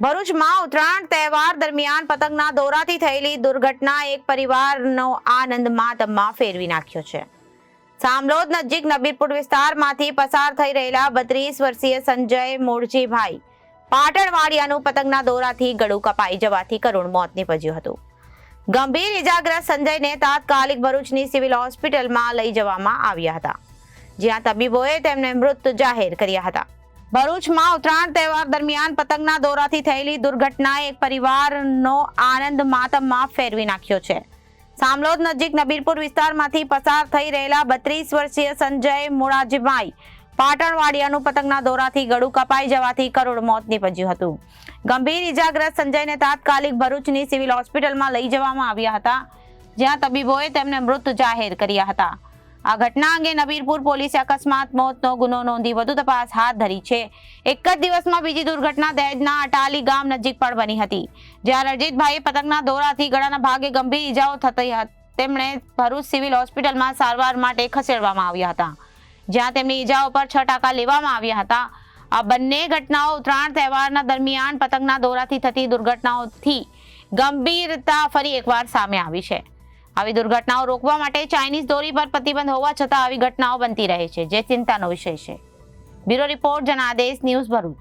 ભરૂચમાં ઉત્તરાયણ તહેવાર દરમિયાન પતંગના દોરાથી થયેલી દુર્ઘટના એક પરિવારનો આનંદ માતમમાં ફેરવી નાખ્યો છે. સામલોદ નજીક નબીરપુર વિસ્તારમાંથી પસાર થઈ રહેલા 32 વર્ષીય સંજય મોરજીભાઈ પાટણવાડિયાનું પતંગના દોરાથી ગળું કપાઈ જવાથી કરુણ મોત નીપજ્યું હતું. ગંભીર ઇજાગ્રસ્ત સંજયને તાત્કાલિક ભરૂચની સિવિલ હોસ્પિટલમાં લઈ જવામાં આવ્યા હતા, જ્યાં તબીબોએ તેમને મૃત જાહેર કર્યા હતા. ભરૂચમાં ઉત્તરાયણ તહેવાર દરમિયાન પતંગના દોરાથી થયેલી દુર્ઘટનાએ એક પરિવારનો આનંદ માતમમાં ફેરવી નાખ્યો છે. સામલોદ નજીક નબીરપુર વિસ્તારમાંથી પસાર થઈ રહેલા 32 વર્ષીય સંજય મોરાજીભાઈ પાટણવાડિયાનું પતંગના દોરાથી ગળું કપાઈ જવાથી કરુણ મોત નીપજ્યું હતું. ગંભીર ઇજાગ્રસ્ત સંજયને તાત્કાલિક ભરૂચની સિવિલ હોસ્પિટલમાં લઈ જવામાં આવ્યા હતા, જ્યાં તબીબોએ તેમને મૃત જાહેર કર્યા હતા. આ ઘટના અંગે નબીરપુર પોલીસે અકસ્માત મોતનો ગુનો નોંધી વધુ તપાસ હાથ ધરી છે. એક જ દિવસમાં બીજી દુર્ઘટના દહેજના અટાલી ગામ નજીક પણ બની હતી, જ્યાં રણજીતભાઈએ પતંગના દોરાથી ગળાના ભાગે ગંભીર ઇજાઓ થતી હતી. તેમણે ભરૂચ સિવિલ હોસ્પિટલમાં સારવાર માટે ખસેડવામાં આવ્યા હતા, જ્યાં તેમની ઇજાઓ પર 6% લેવામાં આવ્યા હતા. આ બંને ઘટનાઓ ઉત્તરાયણ તહેવારના દરમિયાન પતંગના દોરાથી થતી દુર્ઘટનાઓથી ગંભીરતા ફરી એકવાર સામે આવી છે. આવી દુર્ઘટનાઓ રોકવા માટે ચાઇનીઝ દોરી પર પ્રતિબંધ હોવા છતાં આવી ઘટનાઓ બનતી રહે છે, જે ચિંતાનો વિષય છે. Bureau report Janadesh news Bharuch.